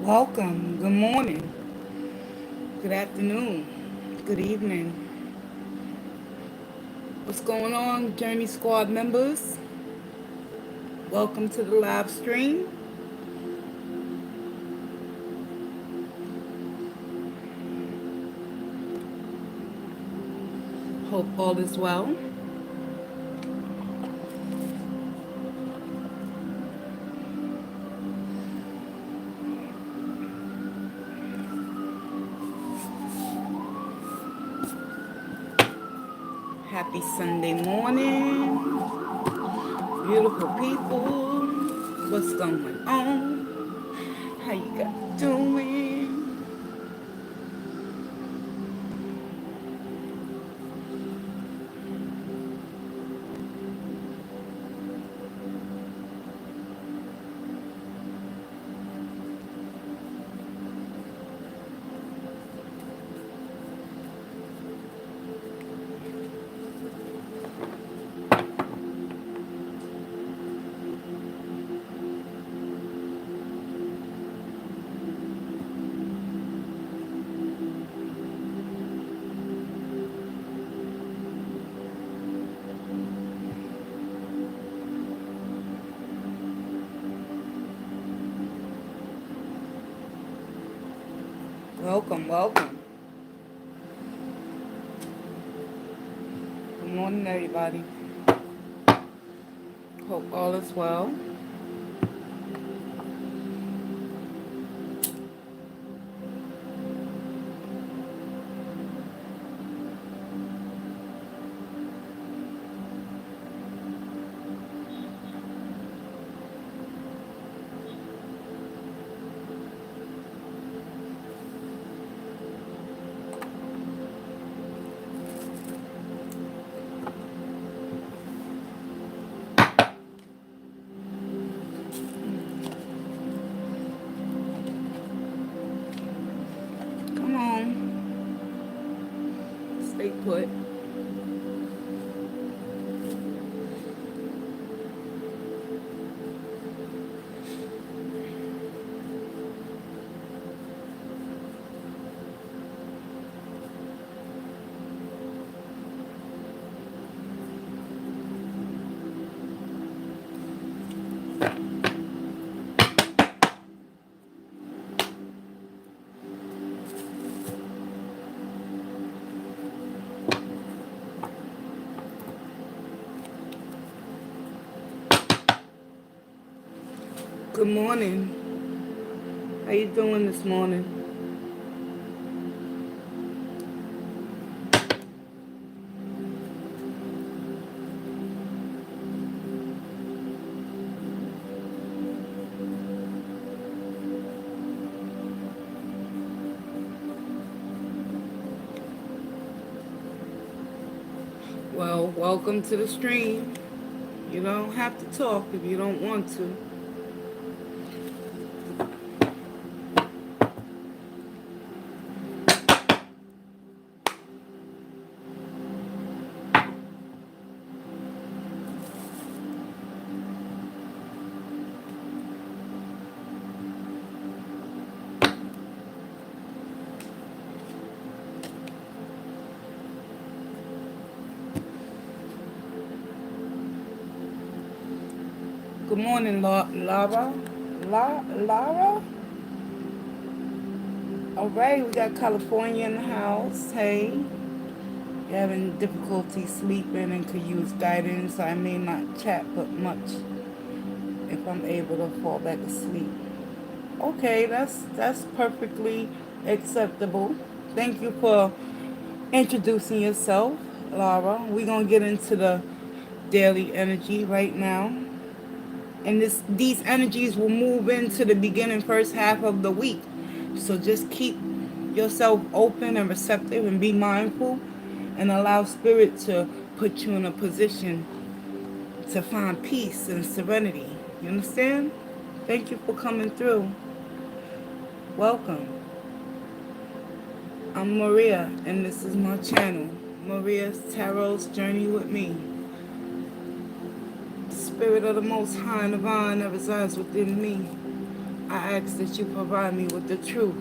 Welcome. Good morning. Good afternoon. Good evening. What's going on, Journey Squad members? Welcome to the live stream. Hope all is well. Happy Sunday morning. Beautiful people. What's going on? How you guys doing? Welcome, welcome. Good morning, everybody. Hope all is well. Come on. Stay put. Good morning. How you doing this morning? Well, welcome to the stream. You don't have to talk if you don't want to. Good morning, Lara. Lara? All right, we got California in the house. Hey, you're having difficulty sleeping and could use guidance. I may not chat but much if I'm able to fall back asleep. Okay, that's perfectly acceptable. Thank you for introducing yourself, Lara. We're gonna get into the daily energy right now. And these energies will move into the beginning first half of the week. So just keep yourself open and receptive and be mindful and allow spirit to put you in a position to find peace and serenity. You understand? Thank you for coming through. Welcome. I'm Maria, and this is my channel, Maria's Tarot's Journey with me. The Spirit of the Most High and Divine that resides within me I ask that you provide me with the truth,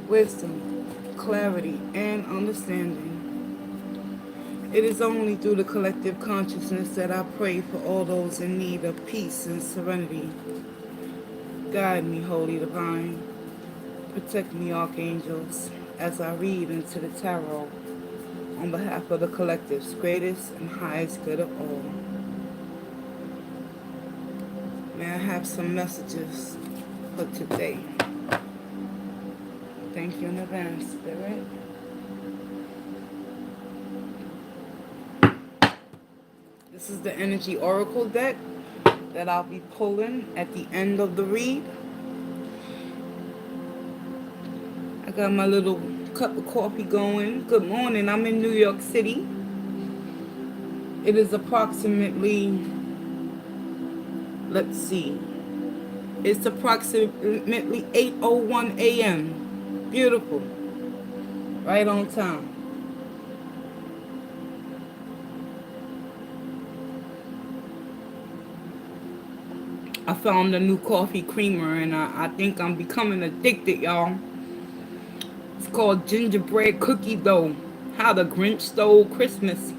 wisdom, clarity, and understanding. It is only through the collective consciousness that I pray for all those in need of peace and serenity. Guide me, Holy Divine. Protect me, Archangels, as I read into the tarot on behalf of the collective's greatest and highest good of all. May I have some messages for today? Thank you in advance, Spirit. This is the Energy Oracle deck that I'll be pulling at the end of the read. I got my little cup of coffee going. Good morning. I'm in New York City. It is approximately, let's see, it's approximately 8:01 a.m. Beautiful. Right on time. I found a new coffee creamer and I think I'm becoming addicted, y'all. It's called Gingerbread Cookie Dough. How the Grinch Stole Christmas.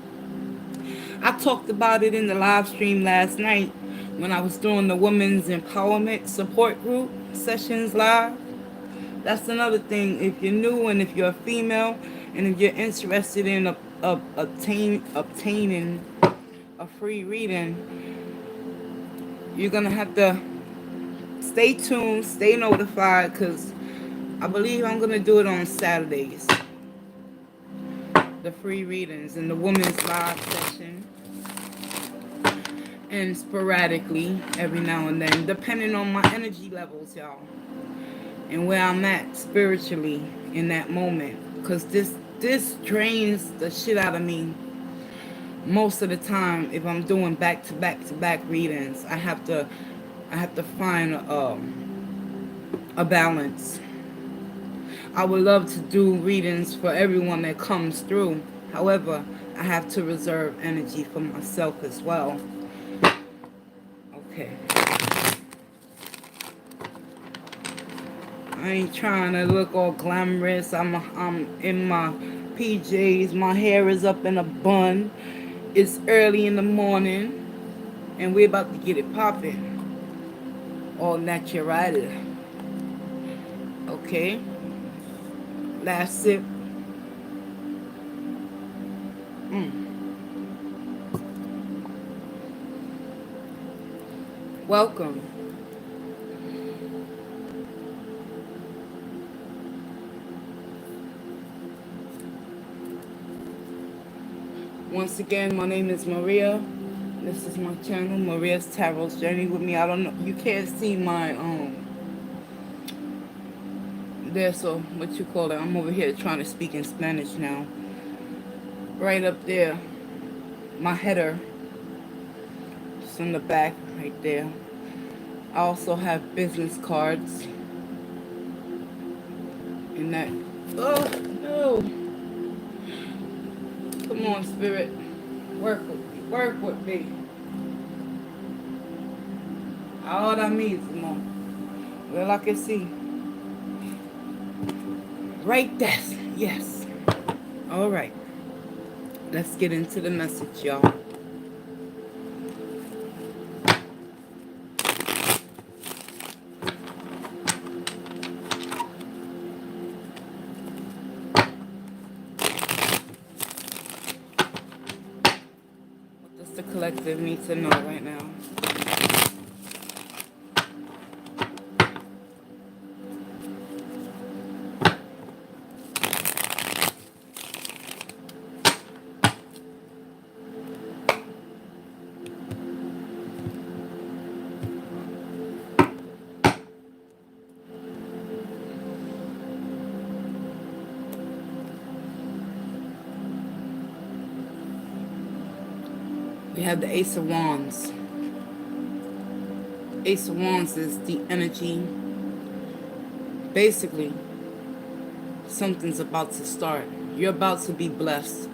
I talked about it in the live stream last night when I was doing the Women's Empowerment Support Group sessions live. That's another thing. If you're new and if you're a female and if you're interested in obtaining a free reading, you're going to have to stay tuned, stay notified, because I believe I'm going to do it on Saturdays. The free readings and the women's live session. And sporadically, every now and then, depending on my energy levels, y'all. And where I'm at spiritually in that moment. Because this drains the shit out of me. Most of the time, if I'm doing back-to-back readings, I have to find a balance. I would love to do readings for everyone that comes through. However, I have to reserve energy for myself as well. Okay. I ain't trying to look all glamorous. I'm in my PJs. My hair is up in a bun. It's early in the morning, and we're about to get it popping. All natural. Okay. Last sip. Welcome. Once again, my name is Maria. This is my channel, Maria's Tarot's Journey with me. I don't know, you can't see my there, so what you call it? I'm over here trying to speak in Spanish now. Right up there, my header, just in the back, right there. I also have business cards. In that, oh no! Come on, Spirit, work with me. All that means, more. Well, I can see. Right there, yes. All right. Let's get into the message, y'all. What does the collective need to know right now? We have the Ace of Wands. Ace of Wands is the energy. Basically, something's about to start. You're about to be blessed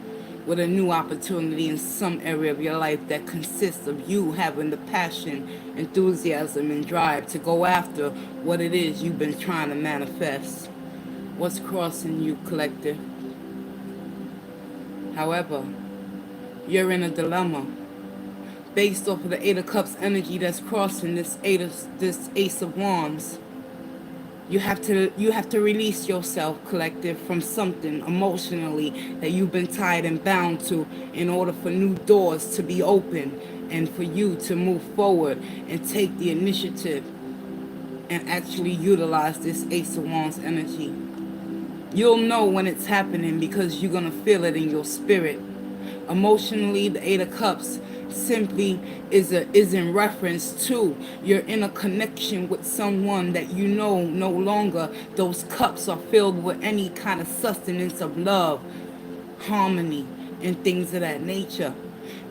with a new opportunity in some area of your life that consists of you having the passion, enthusiasm, and drive to go after what it is you've been trying to manifest. What's crossing you, collective? However, you're in a dilemma based off of the Eight of Cups energy that's crossing this Ace of Wands. You have to release yourself, collective, from something emotionally that you've been tied and bound to in order for new doors to be open and for you to move forward and take the initiative and actually utilize this Ace of Wands energy. You'll know when it's happening because you're going to feel it in your spirit. Emotionally, the Eight of Cups simply is in reference to you're in a connection with someone that you know no longer those cups are filled with any kind of sustenance of love, harmony, and things of that nature.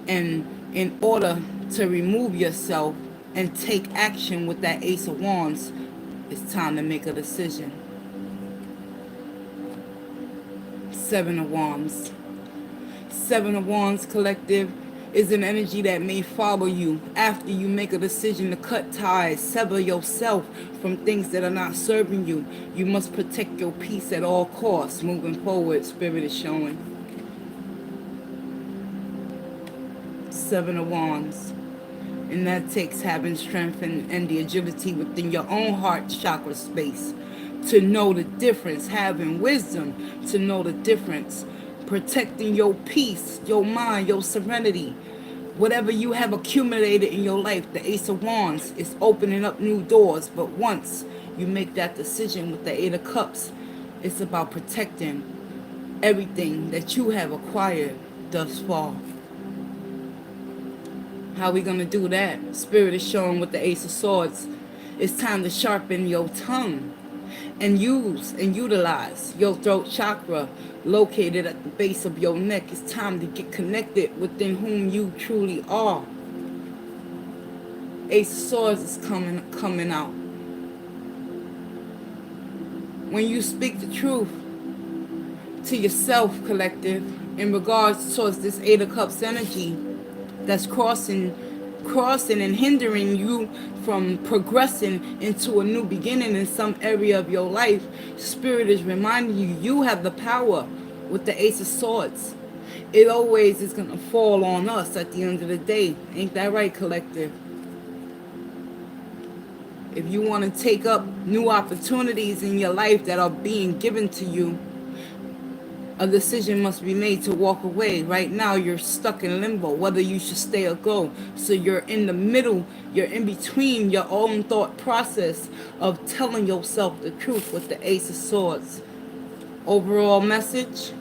And in order to remove yourself and take action with that Ace of Wands, it's time to make a decision. Seven of Wands. Seven of Wands, collective, is an energy that may follow you after you make a decision to cut ties, sever yourself from things that are not serving you. You must protect your peace at all costs. Moving forward, Spirit is showing. Seven of Wands. And that takes having strength and the agility within your own heart chakra space to know the difference, having wisdom to know the difference, protecting your peace, your mind, your serenity. Whatever you have accumulated in your life, the Ace of Wands is opening up new doors. But once you make that decision with the Eight of Cups, it's about protecting everything that you have acquired thus far. How are we going to do that? Spirit is showing with the Ace of Swords. It's time to sharpen your tongue and use and utilize your throat chakra located at the base of your neck. It's time to get connected within whom you truly are. Ace of Swords is coming out. When you speak the truth to yourself, collective, in regards towards this Eight of Cups energy that's crossing and hindering you from progressing into a new beginning in some area of your life, Spirit is reminding you, you have the power with the Ace of Swords. It always is going to fall on us at the end of the day. Ain't that right, collective? If you want to take up new opportunities in your life that are being given to you, a decision must be made to walk away. Right now, you're stuck in limbo, whether you should stay or go. So you're in the middle, you're in between your own thought process of telling yourself the truth with the Ace of Swords. Overall message,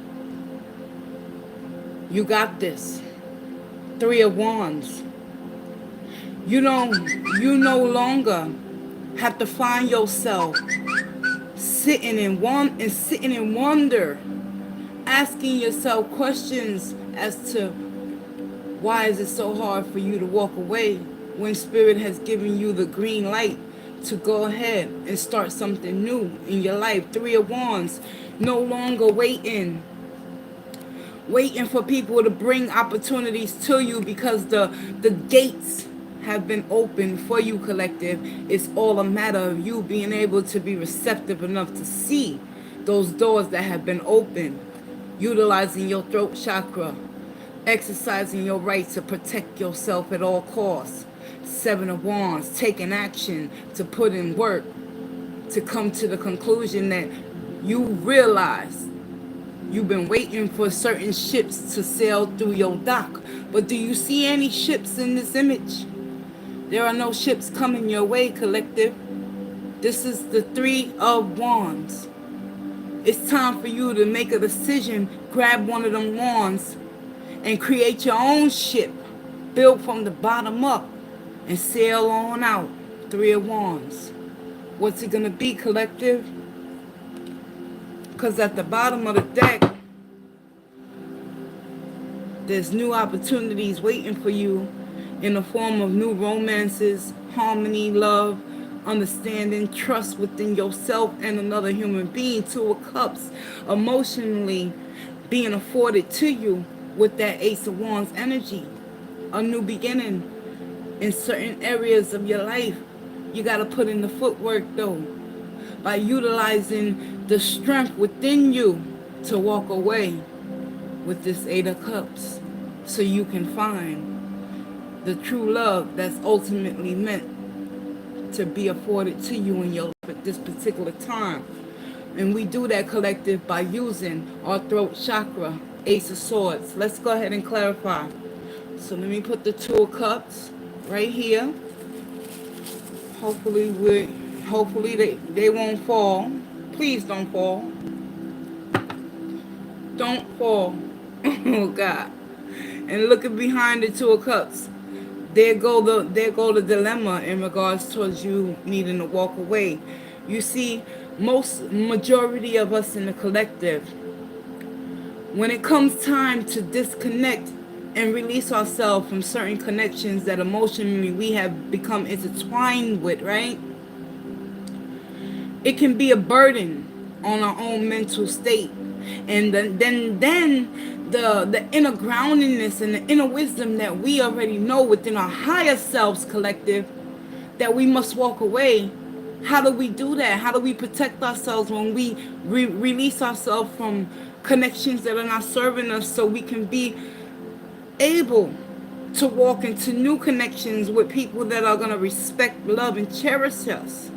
you got this. Three of Wands. You no longer have to find yourself sitting in wonder, asking yourself questions as to why is it so hard for you to walk away when Spirit has given you the green light to go ahead and start something new in your life. Three of Wands, no longer waiting for people to bring opportunities to you because the gates have been opened for you, collective. It's all a matter of you being able to be receptive enough to see those doors that have been opened, utilizing your throat chakra, exercising your right to protect yourself at all costs. Seven of Wands, taking action to put in work, to come to the conclusion that you realize you've been waiting for certain ships to sail through your dock. But do you see any ships in this image? There are no ships coming your way, collective. This is the Three of Wands. It's time for you to make a decision, grab one of them wands, and create your own ship, built from the bottom up, and sail on out. Three of Wands. What's it going to be, collective? Because at the bottom of the deck, there's new opportunities waiting for you in the form of new romances, harmony, love, understanding, trust within yourself and another human being. Two of Cups, emotionally being afforded to you with that Ace of Wands energy. A new beginning in certain areas of your life. You got to put in the footwork though, by utilizing the strength within you to walk away with this Eight of Cups, so you can find the true love that's ultimately meant to be afforded to you in your life at this particular time. And we do that, collective, by using our throat chakra, Ace of Swords. Let's go ahead and clarify. So let me put the Two of Cups right here. Hopefully they won't fall. Please don't fall. Don't fall. Oh God. And looking behind the Two of Cups, there go the dilemma in regards towards you needing to walk away. You see, majority of us in the collective, when it comes time to disconnect and release ourselves from certain connections that emotionally we have become intertwined with, right? It can be a burden on our own mental state. And then the inner groundedness and the inner wisdom that we already know within our higher selves, collective, that we must walk away. How do we do that? How do we protect ourselves when we release ourselves from connections that are not serving us, so we can be able to walk into new connections with people that are going to respect, love, and cherish us?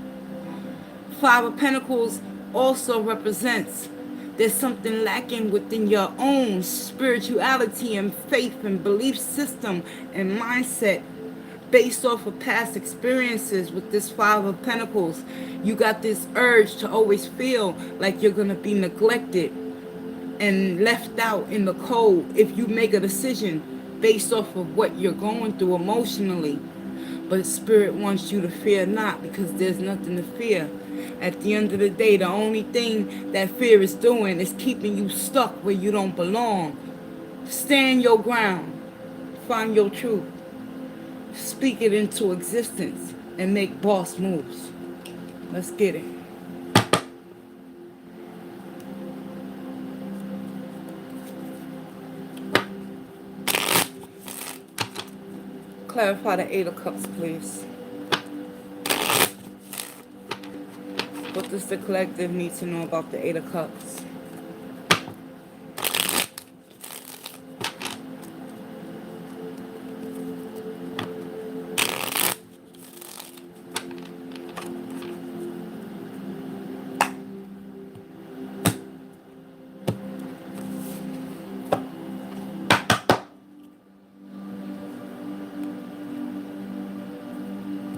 Five of Pentacles also represents there's something lacking within your own spirituality and faith and belief system and mindset based off of past experiences. With this Five of Pentacles, you got this urge to always feel like you're going to be neglected and left out in the cold if you make a decision based off of what you're going through emotionally. But Spirit wants you to fear not, because there's nothing to fear. At the end of the day, the only thing that fear is doing is keeping you stuck where you don't belong. Stand your ground. Find your truth. Speak it into existence and make boss moves. Let's get it. Clarify the Eight of Cups, please. What does the collective need to know about the Eight of Cups?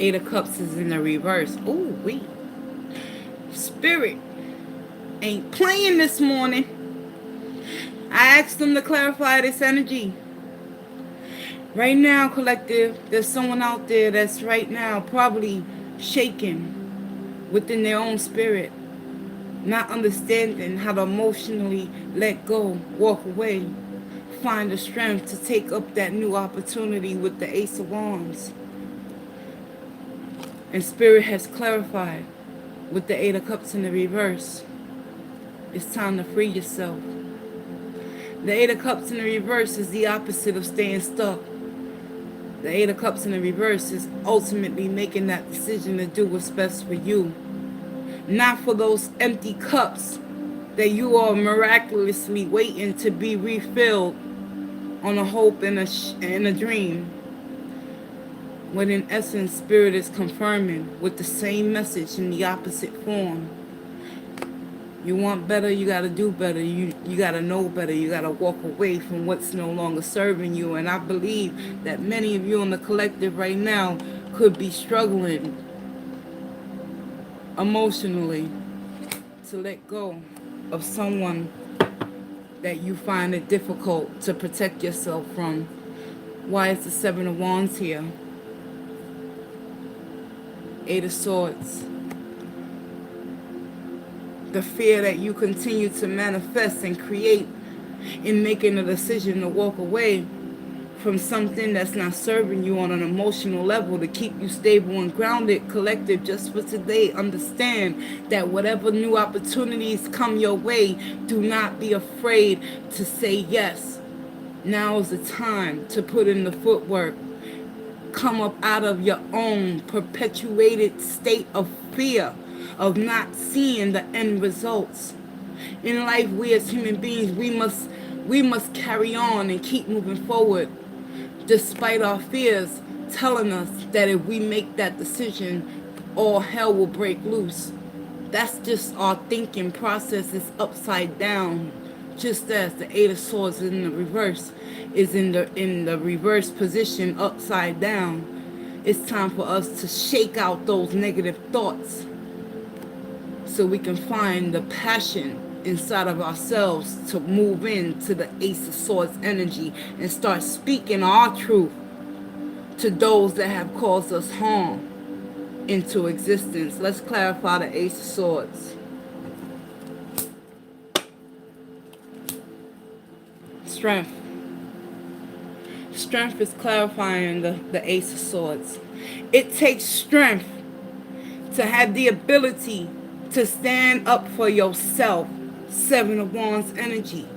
Eight of Cups is in the reverse. Ooh, wait. Spirit ain't playing this morning. I asked them to clarify this energy. Right now, collective, there's someone out there that's right now probably shaking within their own spirit, not understanding how to emotionally let go, walk away, find the strength to take up that new opportunity with the Ace of Wands. And Spirit has clarified with the Eight of Cups in the reverse. It's time to free yourself. The Eight of Cups in the reverse is the opposite of staying stuck. The Eight of Cups in the reverse is ultimately making that decision to do what's best for you. Not for those empty cups that you are miraculously waiting to be refilled on a hope and a dream. When in essence, Spirit is confirming with the same message in the opposite form. You want better, you got to do better. You got to know better. You got to walk away from what's no longer serving you. And I believe that many of you in the collective right now could be struggling emotionally to let go of someone that you find it difficult to protect yourself from. Why is the Seven of Wands here? Eight of Swords. The fear that you continue to manifest and create in making a decision to walk away from something that's not serving you on an emotional level to keep you stable and grounded. Collective, just for today, understand that whatever new opportunities come your way, do not be afraid to say yes. Now is the time to put in the footwork. Come up out of your own perpetuated state of fear of not seeing the end results. In life, we as human beings, we must carry on and keep moving forward despite our fears telling us that if we make that decision, all hell will break loose. That's just our thinking process is upside down. Just as the Eight of Swords in the reverse is in the reverse position upside down. It's time for us to shake out those negative thoughts so we can find the passion inside of ourselves to move into the Ace of Swords energy and start speaking our truth to those that have caused us harm into existence. Let's clarify the Ace of Swords. Strength. Strength is clarifying the Ace of Swords. It takes strength to have the ability to stand up for yourself. Seven of Wands energy.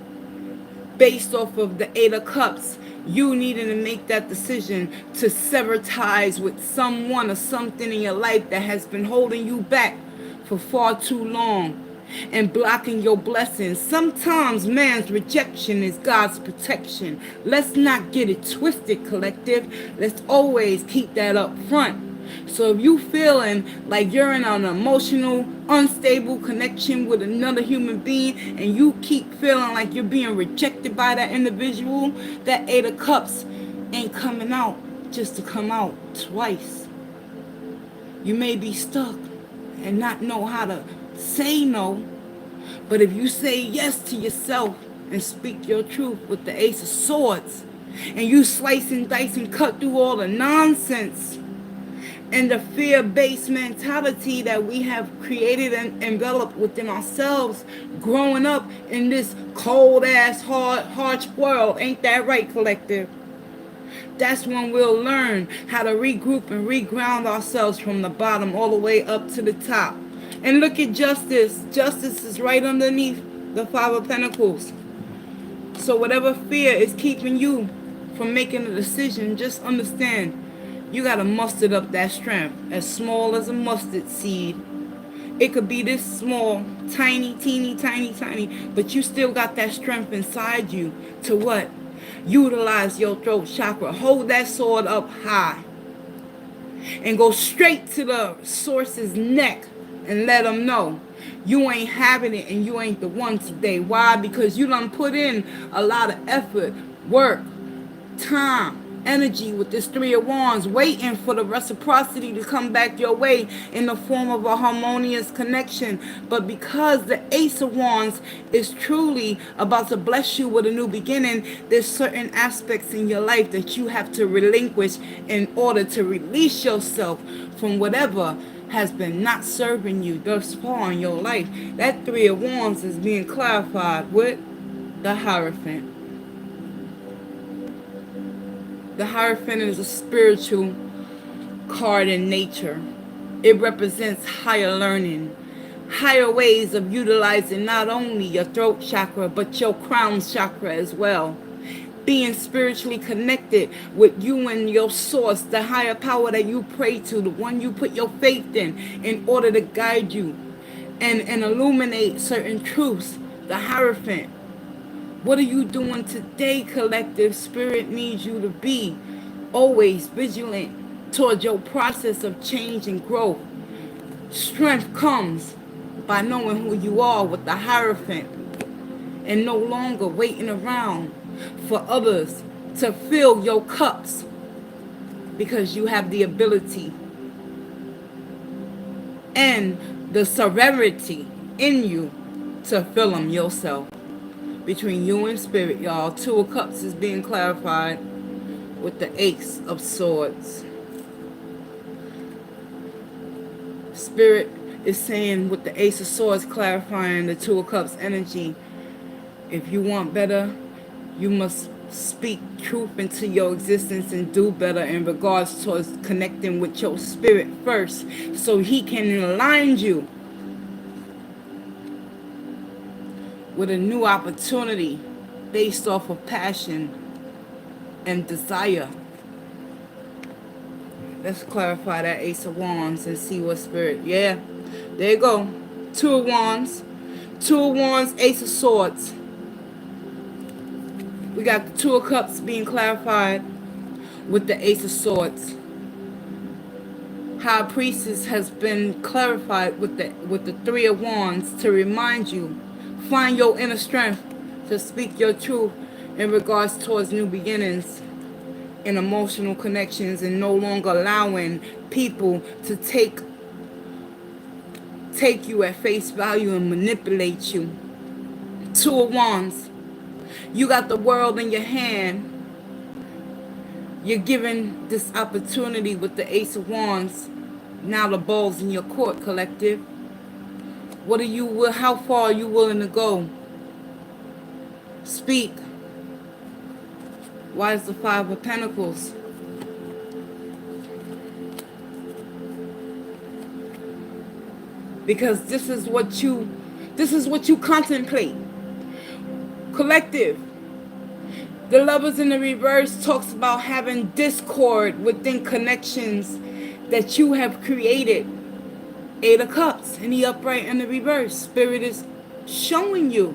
Based off of the Eight of Cups, you needing to make that decision to sever ties with someone or something in your life that has been holding you back for far too long and blocking your blessings. Sometimes man's rejection is God's protection. Let's not get it twisted, collective. Let's always keep that up front. So if you feeling like you're in an emotional, unstable connection with another human being and you keep feeling like you're being rejected by that individual, that Eight of Cups ain't coming out just to come out twice. You may be stuck and not know how to say no, but if you say yes to yourself and speak your truth with the Ace of Swords, and you slice and dice and cut through all the nonsense and the fear-based mentality that we have created and enveloped within ourselves growing up in this cold-ass, harsh world. Ain't that right, collective? That's when we'll learn how to regroup and reground ourselves from the bottom all the way up to the top. And look at justice. Justice is right underneath the Five of Pentacles. So whatever fear is keeping you from making a decision, just understand you got to muster up that strength, as small as a mustard seed. It could be this small, tiny, teeny, tiny, tiny, but you still got that strength inside you to what? Utilize your throat chakra. Hold that sword up high and go straight to the source's neck and let them know you ain't having it and you ain't the one today. Why? Because you done put in a lot of effort, work, time, energy with this Three of Wands, waiting for the reciprocity to come back your way in the form of a harmonious connection. But because the Ace of Wands is truly about to bless you with a new beginning, there's certain aspects in your life that you have to relinquish in order to release yourself from whatever has been not serving you thus far in your life. That Three of Wands is being clarified with the Hierophant. The Hierophant is a spiritual card in nature. It represents higher learning, higher ways of utilizing not only your throat chakra, but your crown chakra as well. Being spiritually connected with you and your source, the higher power that you pray to, the one you put your faith in order to guide you and illuminate certain truths. The Hierophant. What are you doing today, collective? Spirit needs you to be always vigilant towards your process of change and growth. Strength comes by knowing who you are with the Hierophant and no longer waiting around for others to fill your cups, because you have the ability and the severity in you to fill them yourself. Between you and Spirit, y'all, Two of Cups is being clarified with the Ace of Swords. Spirit is saying with the Ace of Swords clarifying the Two of Cups energy, if you want better, you must speak truth into your existence and do better in regards towards connecting with your spirit first, so he can align you with a new opportunity based off of passion and desire. Let's clarify that Ace of Wands and see what spirit. Yeah, there you go. Two of Wands. Two of Wands, Ace of Swords. We got the Two of Cups being clarified with the Ace of Swords. High Priestess has been clarified with the Three of Wands to remind you, find your inner strength to speak your truth in regards towards new beginnings and emotional connections, and no longer allowing people to take you at face value and manipulate you. Two of Wands. You got the world in your hand. You're given this opportunity with the Ace of Wands. Now the ball's in your court, collective. How far are you willing to go? Speak. Why is the Five of Pentacles? Because this is what you contemplate. Collective. The Lovers in the reverse talks about having discord within connections that you have created. Eight of Cups in the upright and the reverse. Spirit is showing you.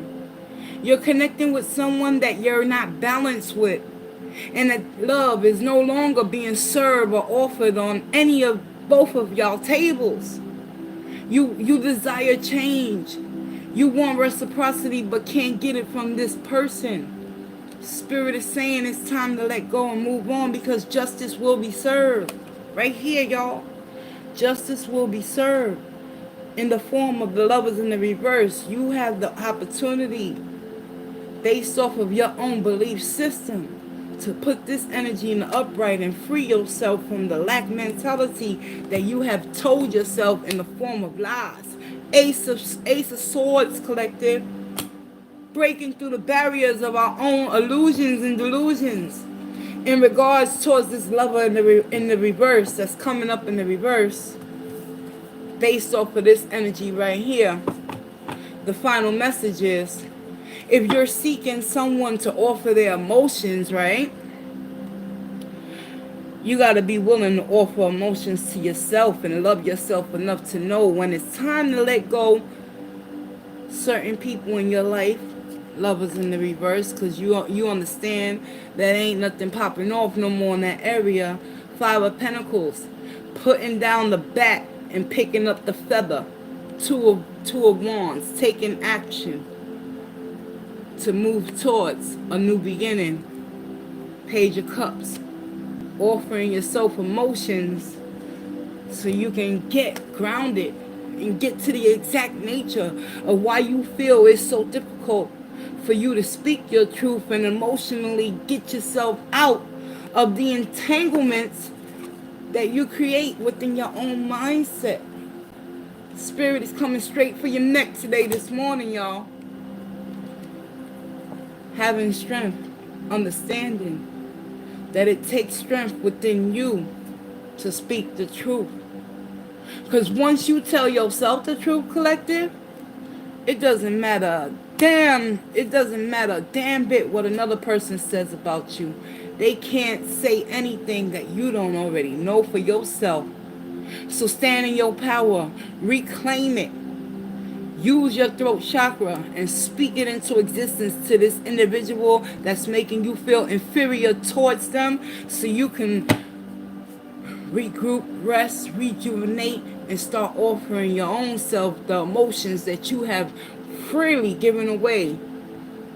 You're connecting with someone that you're not balanced with. And that love is no longer being served or offered on any of both of y'all tables. You desire change. You want reciprocity but can't get it from this person. Spirit is saying it's time to let go and move on, because justice will be served. Right here, y'all. Justice will be served in the form of the Lovers in the reverse. You have the opportunity, based off of your own belief system, to put this energy in the upright and free yourself from the lack mentality that you have told yourself in the form of lies. Ace of Swords, collective. Breaking through the barriers of our own illusions and delusions in regards towards this lover in the reverse that's coming up in the reverse, based off of this energy right here. The final message is, if you're seeking someone to offer their emotions, right, you got to be willing to offer emotions to yourself and love yourself enough to know when it's time to let go certain people in your life. Lovers in the reverse, because you understand that ain't nothing popping off no more in that area. Five of Pentacles, putting down the bat and picking up the feather. Two of Wands, taking action to move towards a new beginning. Page of Cups, offering yourself emotions so you can get grounded and get to the exact nature of why you feel it's so difficult for you to speak your truth and emotionally get yourself out of the entanglements that you create within your own mindset. Spirit is coming straight for your neck today, this morning, y'all. Having strength, understanding that it takes strength within you to speak the truth. Because once you tell yourself the truth, collective, it doesn't matter a damn bit what another person says about you. They can't say anything that you don't already know for yourself. So stand in your power, reclaim it. Use your throat chakra and speak it into existence to this individual that's making you feel inferior towards them, so you can regroup, rest, rejuvenate, and start offering your own self the emotions that you have freely given away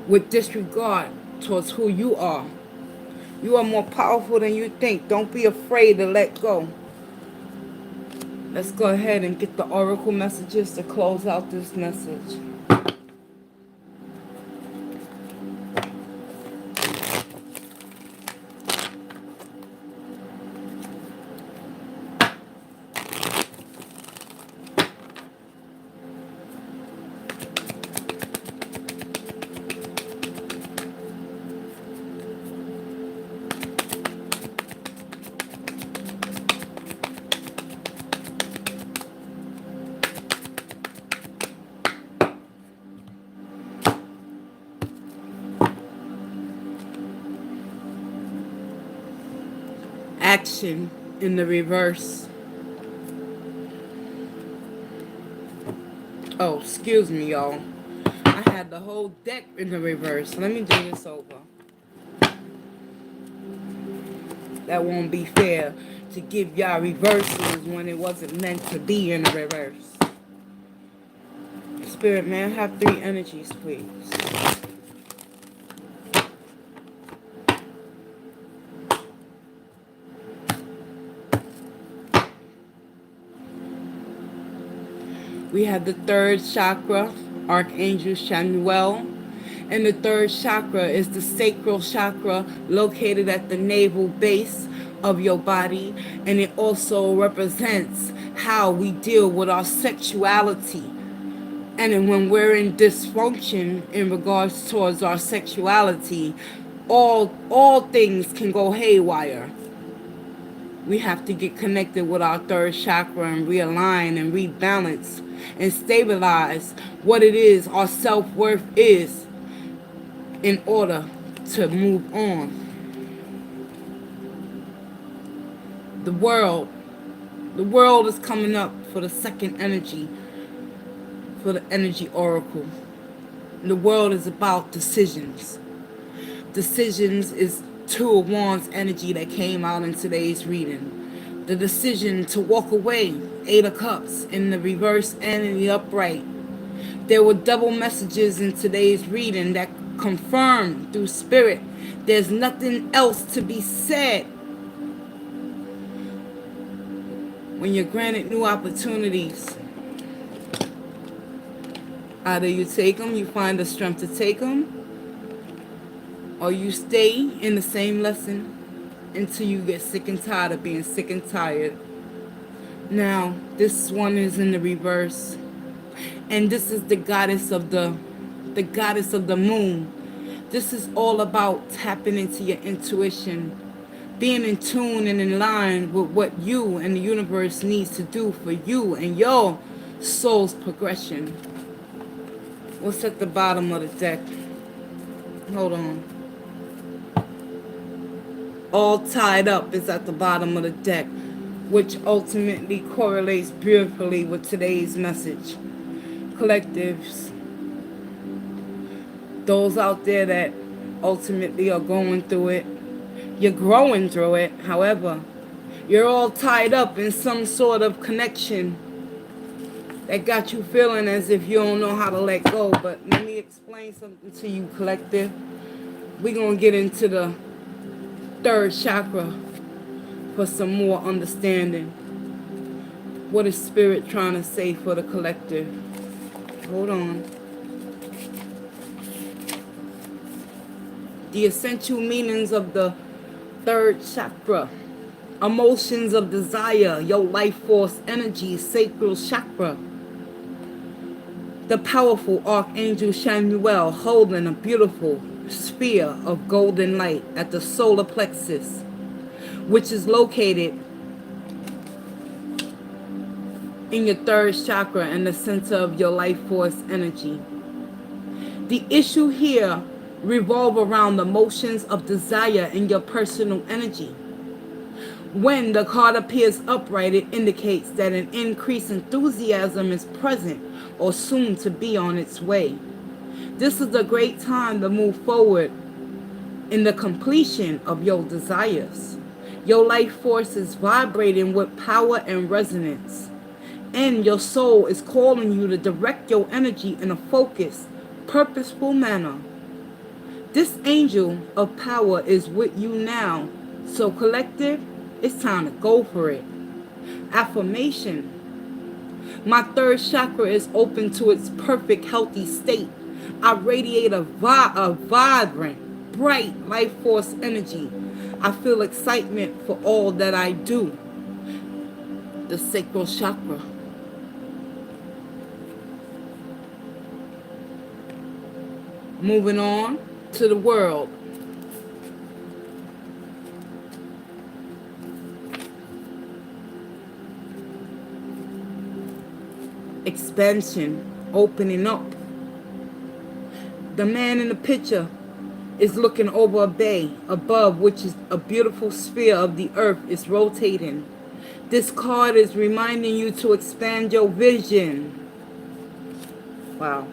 with disregard towards who you are. You are more powerful than you think. Don't be afraid to let go. Let's go ahead and get the oracle messages to close out this message. action in the reverse. Oh, excuse me, y'all. I had the whole deck in the reverse. Let me do this over. That won't be fair to give y'all reversals when it wasn't meant to be in the reverse. Spirit, man, have 3 energies, please. We have the 3rd chakra, Archangel Chamuel. And the 3rd chakra is the sacral chakra located at the navel base of your body. And it also represents how we deal with our sexuality. And then when we're in dysfunction in regards towards our sexuality, all things can go haywire. We have to get connected with our 3rd chakra and realign and rebalance and stabilize what it is our self-worth is in order to move on. The world is coming up for the 2nd energy, for the energy oracle. The world is about decisions. Decisions is 2 of Wands energy that came out in today's reading. The decision to walk away, 8 of Cups in the reverse and in the upright. There were double messages in today's reading that confirmed through spirit there's nothing else to be said. When you're granted new opportunities, either you take them, you find the strength to take them, or you stay in the same lesson until you get sick and tired of being sick and tired. Now, this one is in the reverse. And this is the goddess of the moon. This is all about tapping into your intuition, being in tune and in line with what you and the universe needs to do for you and your soul's progression. What's at the bottom of the deck? Hold on. All tied up is at the bottom of the deck, which ultimately correlates beautifully with today's message. Collectives, those out there that ultimately are going through it, you're growing through it. However, you're all tied up in some sort of connection that got you feeling as if you don't know how to let go. But let me explain something to you, collective. We're going to get into the 3rd chakra for some more understanding. What is Spirit trying to say for the collective? Hold on. The essential meanings of the 3rd chakra. Emotions of desire, your life force energy, sacral chakra. The powerful Archangel Chamuel holding a beautiful sphere of golden light at the solar plexus, which is located in your 3rd chakra and the center of your life force energy. The issue here revolve around the motions of desire in your personal energy. When the card appears upright, it indicates that an increased enthusiasm is present or soon to be on its way. This is a great time to move forward in the completion of your desires. Your life force is vibrating with power and resonance, and your soul is calling you to direct your energy in a focused, purposeful manner. This angel of power is with you now, so collective, it's time to go for it. Affirmation. My 3rd chakra is open to its perfect, healthy state. I radiate a vibrant, bright life force energy. I feel excitement for all that I do. The sacral chakra. Moving on to the world. Expansion, opening up. The man in the picture is looking over a bay above, which is a beautiful sphere of the earth is rotating. This card is reminding you to expand your vision. Wow.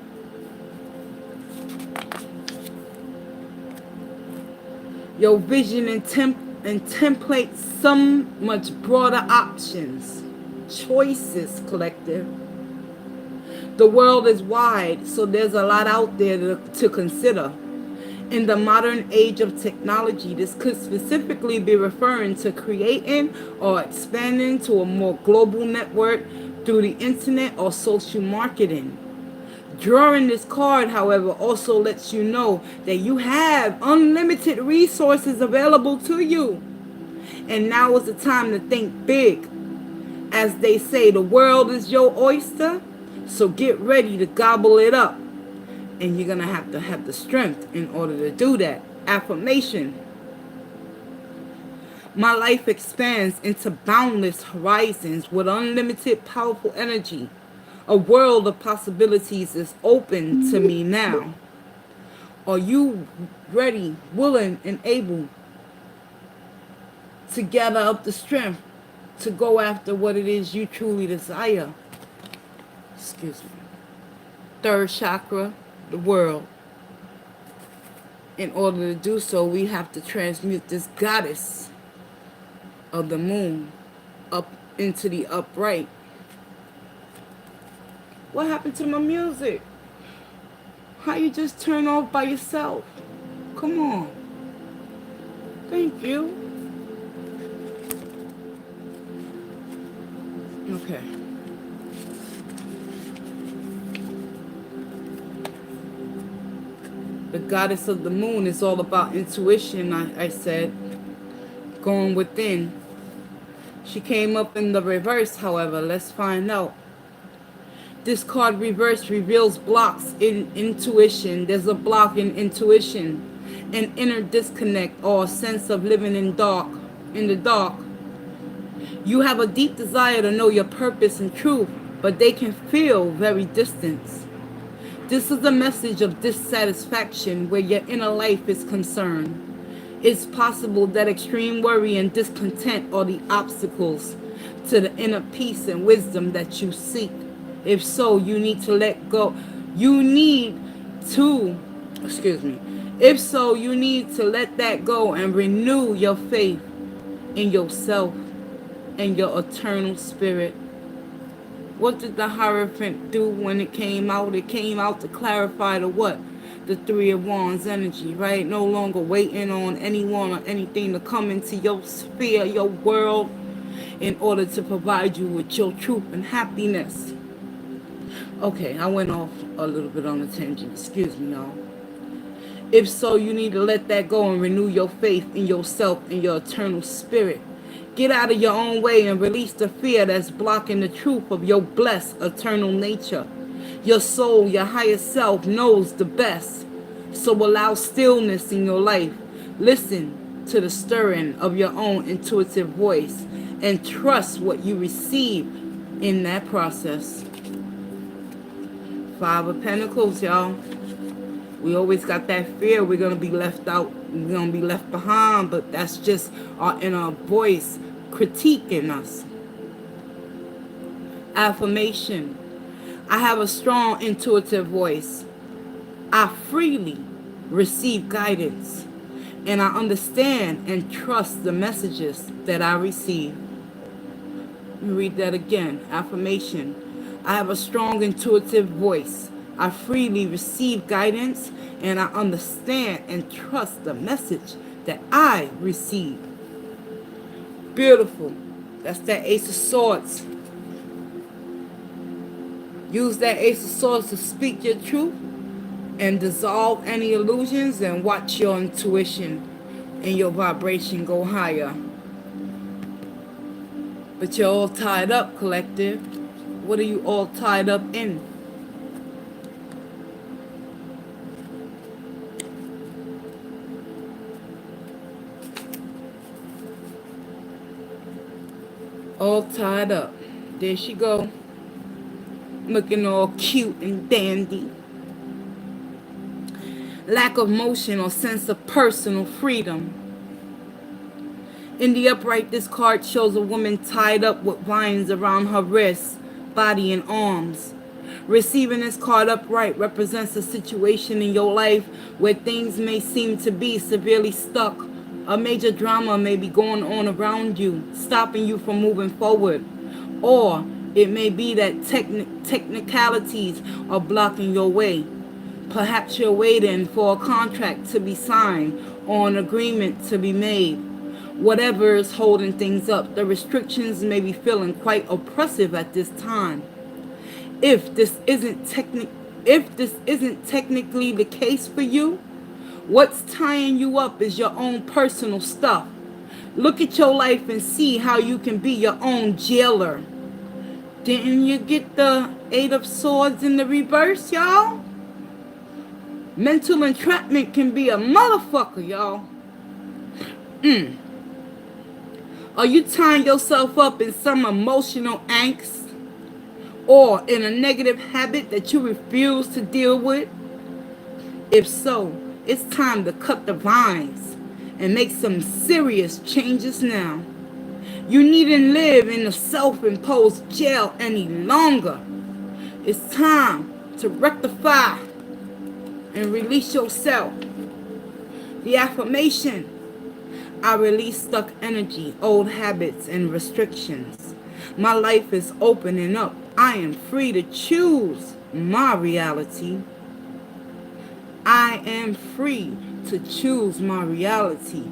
Your vision and template some much broader options. Choices, collective. The world is wide, so there's a lot out there to consider. In the modern age of technology, this could specifically be referring to creating or expanding to a more global network through the internet or social marketing. Drawing this card, however, also lets you know that you have unlimited resources available to you. And now is the time to think big. As they say, the world is your oyster, so get ready to gobble it up. And you're going to have the strength in order to do that. Affirmation. My life expands into boundless horizons with unlimited powerful energy. A world of possibilities is open to me now. Are you ready, willing, and able to gather up the strength to go after what it is you truly desire? Excuse me. Third chakra, the world. In order to do so, we have to transmute this goddess of the moon up into the upright. What happened to my music? How you just turn off by yourself? Come on. Thank you. Okay. The goddess of the moon is all about intuition, I said. Going within. She came up in the reverse, however. Let's find out. This card reverse reveals blocks in intuition. There's a block in intuition. An inner disconnect or a sense of living in the dark. You have a deep desire to know your purpose and truth, but they can feel very distant. This is a message of dissatisfaction where your inner life is concerned. It's possible that extreme worry and discontent are the obstacles to the inner peace and wisdom that you seek. If so, you need to let go. If so, you need to let that go and renew your faith in yourself and your eternal spirit. What did the Hierophant do when it came out? It came out to clarify the what? The Three of Wands energy, right? No longer waiting on anyone or anything to come into your sphere, your world, in order to provide you with your truth and happiness. Okay, I went off a little bit on a tangent. Excuse me, y'all. If so, you need to let that go and renew your faith in yourself and your eternal spirit. Get out of your own way and release the fear that's blocking the truth of your blessed eternal nature. Your soul, your higher self knows the best. So allow stillness in your life. Listen to the stirring of your own intuitive voice and trust what you receive in that process. Five of Pentacles, y'all. We always got that fear we're going to be left out. We're going to be left behind. But that's just our inner voice critiquing us. Affirmation. I have a strong intuitive voice. I freely receive guidance. And I understand and trust the messages that I receive. Let me read that again. Affirmation. I have a strong intuitive voice. I freely receive guidance and I understand and trust the message that I receive. Beautiful. That's that Ace of Swords. Use that Ace of Swords to speak your truth and dissolve any illusions and watch your intuition and your vibration go higher. But you're all tied up, collective. What are you all tied up in? All tied up. There she go. Looking all cute and dandy. lack of motion or sense of personal freedom. In the upright, this card shows a woman tied up with vines around her wrists, body, and arms. Receiving this card upright represents a situation in your life where things may seem to be severely stuck. A major drama may be going on around you, stopping you from moving forward. Or it may be that technicalities are blocking your way. Perhaps you're waiting for a contract to be signed or an agreement to be made. Whatever is holding things up, the restrictions may be feeling quite oppressive at this time. If this isn't technically the case for you, what's tying you up is your own personal stuff. Look at your life and see how you can be your own jailer. Didn't you get the 8 of Swords in the reverse, y'all? Mental entrapment can be a motherfucker, y'all. Are you tying yourself up in some emotional angst or in a negative habit that you refuse to deal with? If so, it's time to cut the vines and make some serious changes now. You needn't live in a self-imposed jail any longer. It's time to rectify and release yourself. The affirmation: I release stuck energy, old habits, and restrictions. My life is opening up. I am free to choose my reality. I am free to choose my reality.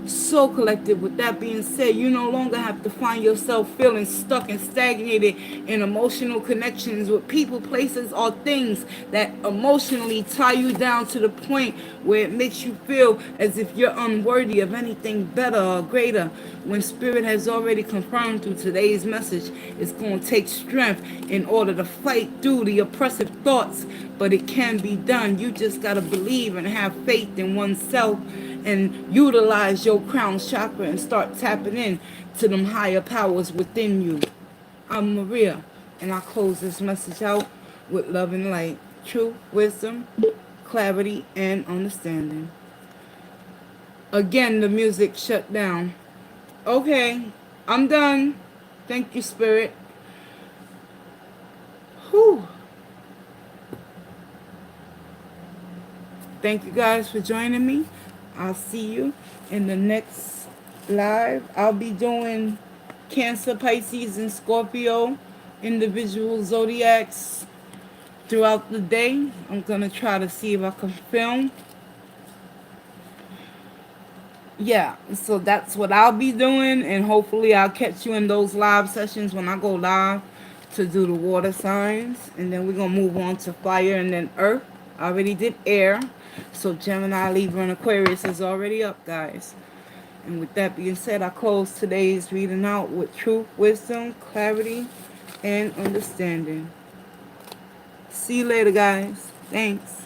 So collective, with that being said, you no longer have to find yourself feeling stuck and stagnated in emotional connections with people, places, or things that emotionally tie you down to the point where it makes you feel as if you're unworthy of anything better or greater. When Spirit has already confirmed through today's message, it's going to take strength in order to fight through the oppressive thoughts, but it can be done. You just got to believe and have faith in oneself and utilize your crown chakra and start tapping in to them higher powers within you. I'm Maria, and I close this message out with love and light, truth, wisdom, clarity, and understanding. Again, the music shut down. Okay, I'm done. Thank you, Spirit. Whew. Thank you guys for joining me. I'll see you in the next live. I'll be doing Cancer, Pisces, and Scorpio individual zodiacs throughout the day. I'm going to try to see if I can film. Yeah, so that's what I'll be doing, and hopefully I'll catch you in those live sessions when I go live to do the water signs. And then we're going to move on to fire and then earth. I already did air. So Gemini, Libra, and Aquarius is already up, guys. And with that being said, I close today's reading out with truth, wisdom, clarity, and understanding. See you later, guys. Thanks.